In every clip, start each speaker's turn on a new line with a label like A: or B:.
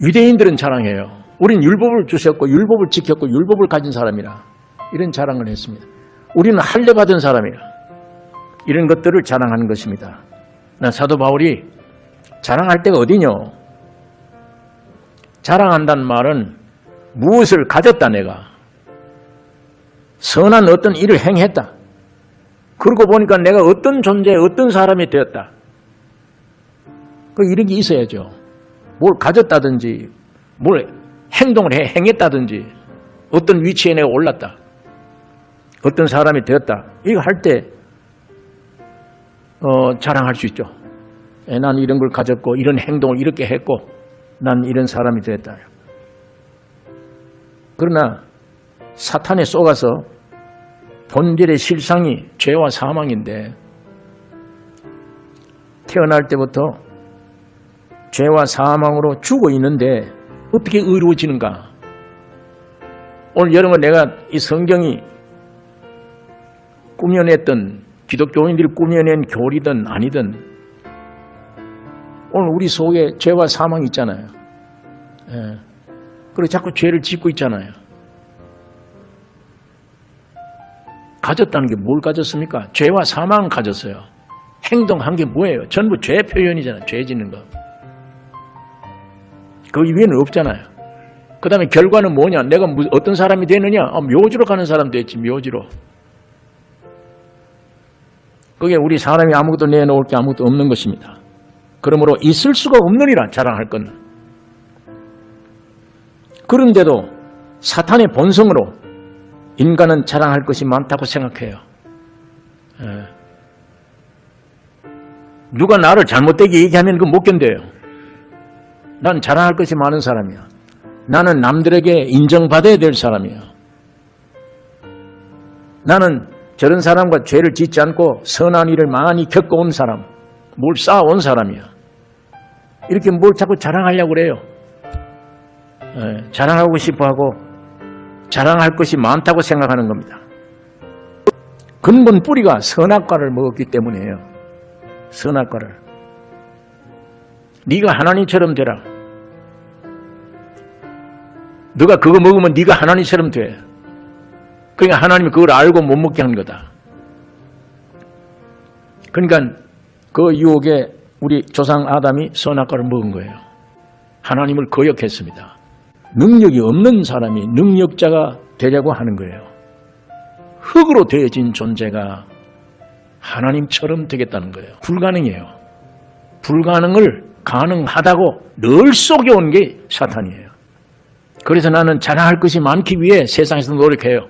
A: 유대인들은 자랑해요. 우린 율법을 주셨고 율법을 지켰고 율법을 가진 사람이라 이런 자랑을 했습니다. 우리는 할례 받은 사람이라 이런 것들을 자랑하는 것입니다. 사도 바울이 자랑할 데가 어디뇨? 자랑한다는 말은 무엇을 가졌다 내가 선한 어떤 일을 행했다. 그러고 보니까 내가 어떤 존재 어떤 사람이 되었다. 이런 게 있어야죠. 뭘 가졌다든지 뭘 행동을 행했다든지 어떤 위치에 내가 올랐다. 어떤 사람이 되었다. 이거 할 때 자랑할 수 있죠. 난 이런 걸 가졌고 이런 행동을 이렇게 했고 난 이런 사람이 되었다. 그러나 사탄에 속아서 본질의 실상이 죄와 사망인데 태어날 때부터 죄와 사망으로 죽어 있는데 어떻게 의로워지는가? 오늘 여러분 내가 이 성경이 꾸며냈던 기독교인들이 꾸며낸 교리든 아니든 오늘 우리 속에 죄와 사망이 있잖아요. 그리고 자꾸 죄를 짓고 있잖아요. 가졌다는 게 뭘 가졌습니까? 죄와 사망을 가졌어요. 행동한 게 뭐예요? 전부 죄 표현이잖아요. 죄 짓는 거. 그 위에는 없잖아요. 그 다음에 결과는 뭐냐? 내가 어떤 사람이 되느냐? 묘지로 가는 사람 됐지, 묘지로. 그게 우리 사람이 아무것도 내놓을 게 아무것도 없는 것입니다. 그러므로 있을 수가 없느니라 자랑할 건. 그런데도 사탄의 본성으로 인간은 자랑할 것이 많다고 생각해요. 누가 나를 잘못되게 얘기하면 그거 못 견뎌요. 난 자랑할 것이 많은 사람이야. 나는 남들에게 인정받아야 될 사람이야. 나는 저런 사람과 죄를 짓지 않고 선한 일을 많이 겪어온 사람, 뭘 쌓아온 사람이야. 이렇게 뭘 자꾸 자랑하려고 그래요. 자랑하고 싶어하고 자랑할 것이 많다고 생각하는 겁니다. 근본 뿌리가 선악과를 먹었기 때문이에요. 선악과를. 네가 하나님처럼 되라. 너가 그거 먹으면 네가 하나님처럼 돼. 그러니까 하나님이 그걸 알고 못 먹게 한 거다. 그러니까 그 유혹에 우리 조상 아담이 선악과를 먹은 거예요. 하나님을 거역했습니다. 능력이 없는 사람이 능력자가 되려고 하는 거예요. 흙으로 되어진 존재가 하나님처럼 되겠다는 거예요. 불가능해요. 불가능을 가능하다고 늘 속여온 게 사탄이에요. 그래서 나는 자랑할 것이 많기 위해 세상에서 노력해요.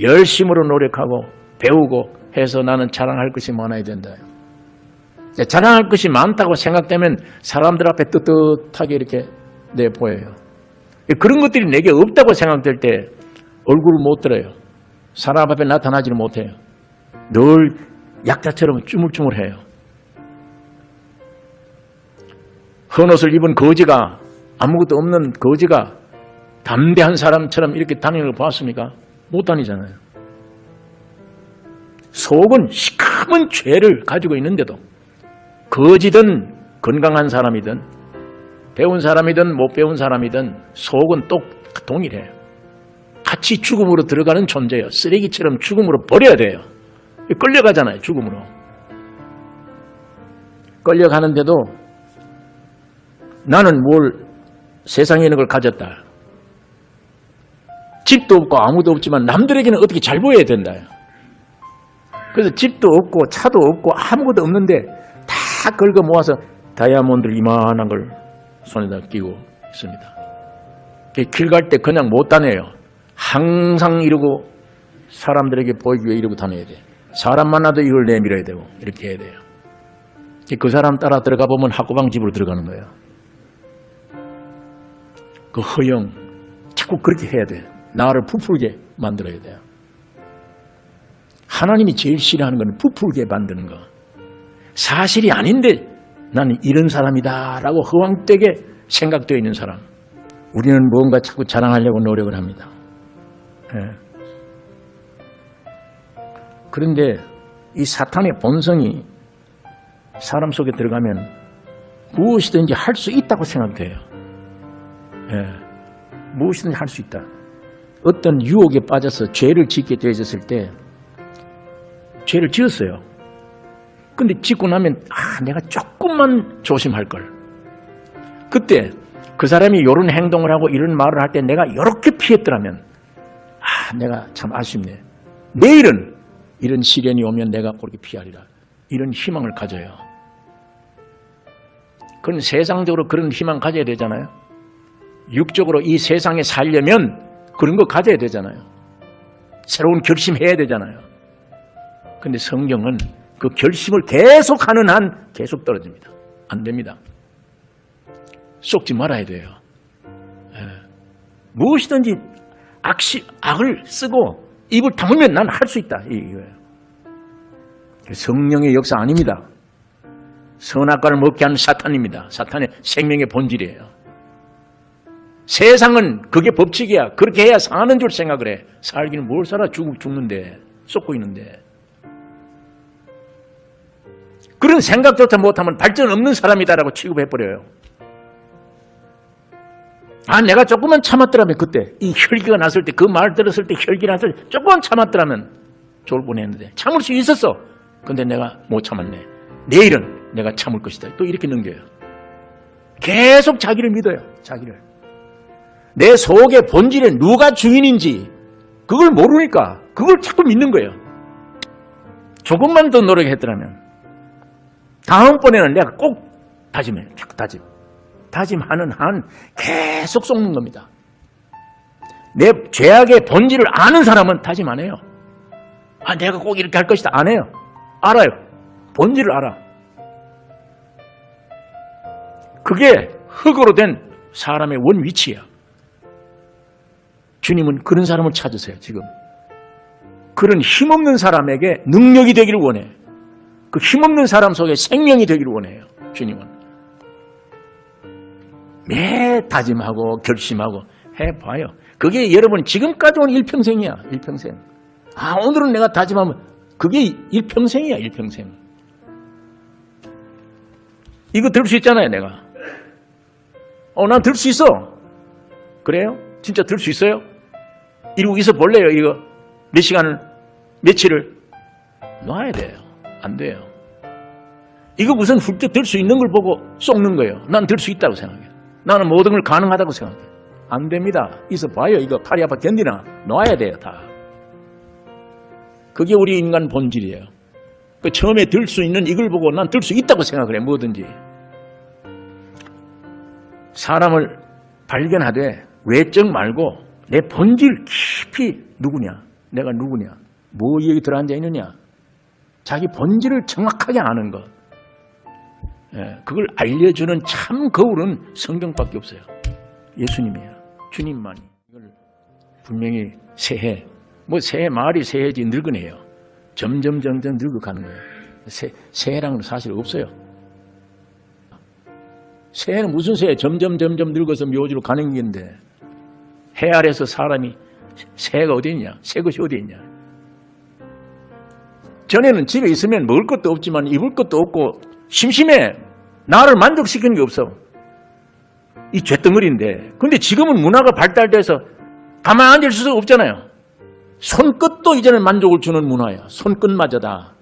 A: 열심으로 노력하고 배우고 해서 나는 자랑할 것이 많아야 된다. 자랑할 것이 많다고 생각되면 사람들 앞에 떳떳하게 이렇게 내보여요. 그런 것들이 내게 없다고 생각될 때 얼굴을 못 들어요. 사람 앞에 나타나지를 못해요. 늘 약자처럼 쭈물쭈물해요. 헌옷을 입은 거지가 아무것도 없는 거지가 담대한 사람처럼 이렇게 다니는 걸 봤습니까? 못 다니잖아요. 속은 시커먼 죄를 가지고 있는데도 거지든 건강한 사람이든 배운 사람이든 못 배운 사람이든 속은 똑 동일해요. 같이 죽음으로 들어가는 존재예요. 쓰레기처럼 죽음으로 버려야 돼요. 끌려가잖아요. 죽음으로. 끌려가는데도 나는 뭘 세상에 있는 걸 가졌다. 집도 없고 아무도 없지만 남들에게는 어떻게 잘 보여야 된다. 그래서 집도 없고 차도 없고 아무것도 없는데 다 긁어 모아서 다이아몬드를 이만한 걸 손에다 끼고 있습니다. 길 갈 때 그냥 못 다녀요. 항상 이러고 사람들에게 보이기 위해 이러고 다녀야 돼. 사람 만나도 이걸 내밀어야 되고 이렇게 해야 돼요. 그 사람 따라 들어가 보면 학고방 집으로 들어가는 거예요. 그 허영 자꾸 그렇게 해야 돼요. 나를 부풀게 만들어야 돼요. 하나님이 제일 싫어하는 건 부풀게 만드는 거. 사실이 아닌데 나는 이런 사람이다 라고 허황되게 생각되어 있는 사람. 우리는 뭔가 자꾸 자랑하려고 노력을 합니다. 그런데 이 사탄의 본성이 사람 속에 들어가면 무엇이든지 할 수 있다고 생각돼요. 무엇이든지 할 수 있다. 어떤 유혹에 빠져서 죄를 짓게 되어졌을 때 죄를 지었어요. 근데 짓고 나면 내가 조금만 조심할 걸. 그때 그 사람이 이런 행동을 하고 이런 말을 할 때 내가 이렇게 피했더라면 내가 참 아쉽네. 내일은 이런 시련이 오면 내가 그렇게 피하리라. 이런 희망을 가져요. 그건 세상적으로 그런 희망 가져야 되잖아요. 육적으로 이 세상에 살려면 그런 거 가져야 되잖아요. 새로운 결심해야 되잖아요. 근데 성경은 그 결심을 계속하는 한 계속 떨어집니다. 안 됩니다. 속지 말아야 돼요. 무엇이든지 악을 쓰고 입을 다물면 난 할 수 있다. 이거예요. 성령의 역사 아닙니다. 선악과를 먹게 하는 사탄입니다. 사탄의 생명의 본질이에요. 세상은 그게 법칙이야. 그렇게 해야 사는 줄 생각을 해. 살기는 뭘 살아. 죽는데. 쏟고 있는데. 그런 생각조차 못하면 발전 없는 사람이다라고 취급해버려요. 내가 조금만 참았더라면 그때 이 혈기가 났을 때 그 말 들었을 때 혈기 났을 때 조금만 참았더라면 좋을 뻔했는데 참을 수 있었어. 근데 내가 못 참았네. 내일은 내가 참을 것이다. 또 이렇게 넘겨요. 계속 자기를 믿어요. 자기를. 내 속의 본질에 누가 주인인지 그걸 모르니까 그걸 자꾸 믿는 거예요. 조금만 더 노력했더라면 다음번에는 내가 꼭 다짐해요. 자꾸 다짐하는 한 계속 속는 겁니다. 내 죄악의 본질을 아는 사람은 다짐 안 해요. 내가 꼭 이렇게 할 것이다. 안 해요. 알아요. 본질을 알아. 그게 흙으로 된 사람의 원 위치야. 주님은 그런 사람을 찾으세요. 지금. 그런 힘없는 사람에게 능력이 되기를 원해. 그 힘없는 사람 속에 생명이 되기를 원해요. 주님은. 매 다짐하고 결심하고 해봐요. 그게 여러분 지금까지 온 일평생이야. 일평생. 오늘은 내가 다짐하면 그게 일평생이야. 일평생. 이거 들 수 있잖아요. 내가. 난 들 수 있어. 그래요? 진짜 들 수 있어요? 이러고 있어 볼래요? 이거 몇 시간을 며칠을 놔야 돼요. 안 돼요. 이거 무슨 훌쩍 들 수 있는 걸 보고 쏟는 거예요. 난 들 수 있다고 생각해요. 나는 모든 걸 가능하다고 생각해요. 안 됩니다. 있어 봐요. 이거 팔이 아파 견디나? 놔야 돼요. 다. 그게 우리 인간 본질이에요. 그 처음에 들 수 있는 이걸 보고 난 들 수 있다고 생각을 해. 뭐든지. 사람을 발견하되 외적 말고 내 본질 깊이 누구냐? 내가 누구냐? 뭐 여기 들어앉아 있느냐? 자기 본질을 정확하게 아는 것. 그걸 알려주는 참 거울은 성경밖에 없어요. 예수님이야. 주님만이. 이걸 분명히 새해. 새해 말이 새해지 늙은해요. 점점 늙어가는 거예요. 새해랑은 사실 없어요. 새해는 무슨 새해? 점점 늙어서 묘지로 가는 건데 해 아래서 사람이 새해가 어디 있냐? 새 것이 어디 있냐? 전에는 집에 있으면 먹을 것도 없지만 입을 것도 없고 심심해. 나를 만족시키는 게 없어. 이 쇳덩어리인데. 근데 지금은 문화가 발달돼서 가만히 앉을 수가 없잖아요. 손끝도 이제는 만족을 주는 문화야. 손끝마저다.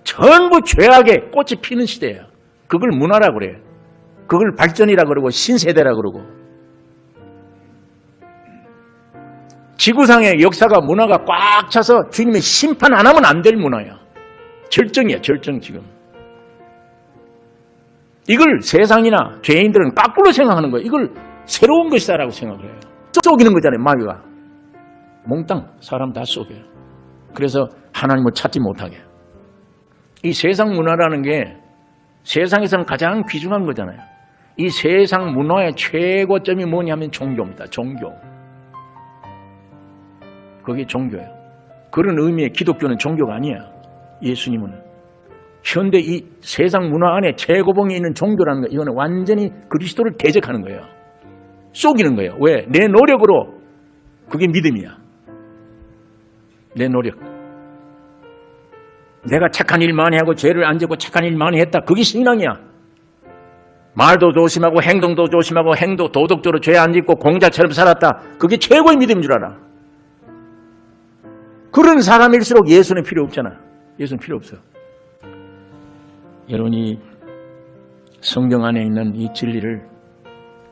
A: 전부 죄악의 꽃이 피는 시대야. 그걸 문화라고 그래. 그걸 발전이라고 그러고 신세대라고 그러고. 지구상의 역사가 문화가 꽉 차서 주님의 심판 안 하면 안 될 문화야. 절정이야. 절정 지금. 이걸 세상이나 죄인들은 거꾸로 생각하는 거예요. 이걸 새로운 것이다라고 생각을 해요. 속이는 거잖아요. 마귀가. 몽땅 사람 다 속여요. 그래서 하나님을 찾지 못하게. 이 세상 문화라는 게 세상에서는 가장 귀중한 거잖아요. 이 세상 문화의 최고점이 뭐냐면 종교입니다. 종교. 그게 종교예요. 그런 의미의 기독교는 종교가 아니야. 예수님은. 현대 이 세상 문화 안에 최고봉에 있는 종교라는 거, 이거는 완전히 그리스도를 대적하는 거예요. 속이는 거예요. 왜? 내 노력으로. 그게 믿음이야. 내 노력. 내가 착한 일 많이 하고 죄를 안 짓고 착한 일 많이 했다. 그게 신앙이야. 말도 조심하고 행동도 조심하고 도덕적으로 죄 안 짓고 공자처럼 살았다. 그게 최고의 믿음인 줄 알아. 그런 사람일수록 예수는 필요 없잖아. 예수는 필요 없어. 여러분이 성경 안에 있는 이 진리를,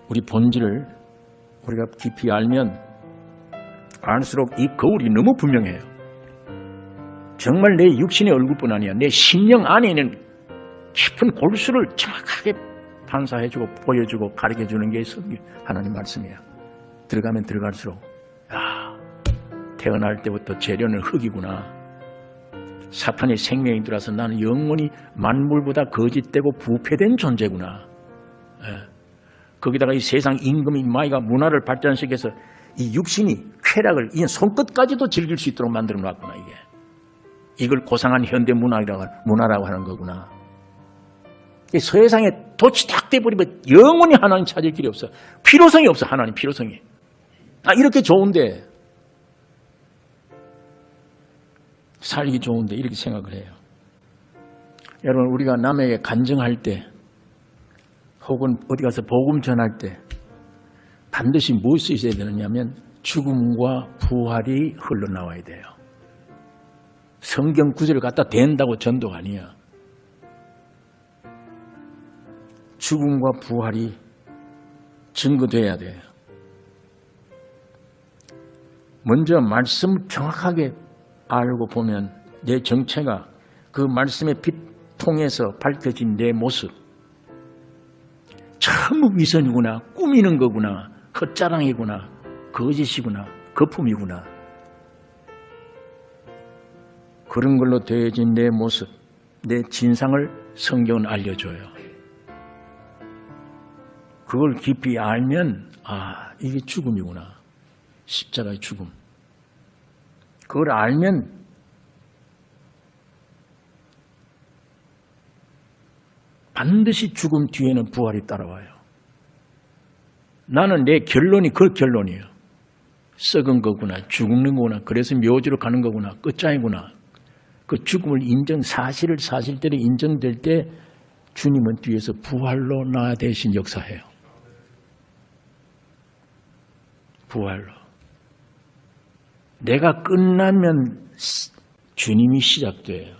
A: 우리 본질을 우리가 깊이 알면 알수록 이 거울이 너무 분명해요. 정말 내 육신의 얼굴뿐 아니야. 내 심령 안에 있는 깊은 골수를 정확하게 반사해주고 보여주고 가르쳐주는 게 하나님 말씀이에요. 들어가면 들어갈수록 태어날 때부터 재료는 흙이구나. 사탄의 생명이 들어와서 나는 영원히 만물보다 거짓되고 부패된 존재구나. 거기다가 이 세상 임금이 마이가 문화를 발전시켜서 이 육신이 쾌락을 이 손끝까지도 즐길 수 있도록 만들어 놨구나. 이걸 고상한 현대 문화라고 하는 거구나. 세상에 돛이 딱 돼버리면 영원히 하나님 찾을 길이 없어. 필요성이 없어. 하나님 필요성이. 이렇게 좋은데, 살기 좋은데 이렇게 생각을 해요. 여러분, 우리가 남에게 간증할 때 혹은 어디 가서 복음 전할 때 반드시 무엇이 있어야 되느냐면 죽음과 부활이 흘러나와야 돼요. 성경 구절을 갖다 댄다고 전도가 아니야. 죽음과 부활이 증거돼야 돼요. 먼저 말씀을 정확하게 알고 보면 내 정체가 그 말씀의 빛 통해서 밝혀진 내 모습, 전부 위선이구나, 꾸미는 거구나, 헛자랑이구나, 거짓이구나, 거품이구나. 그런 걸로 되어진 내 모습, 내 진상을 성경은 알려줘요. 그걸 깊이 알면 이게 죽음이구나. 십자가의 죽음. 그걸 알면 반드시 죽음 뒤에는 부활이 따라와요. 나는 내 결론이 그 결론이에요. 썩은 거구나, 죽는 거구나, 그래서 묘지로 가는 거구나, 끝장이구나. 그 죽음을 사실대로 인정될 때 주님은 뒤에서 부활로 나 대신 역사해요. 부활로. 내가 끝나면 주님이 시작돼요.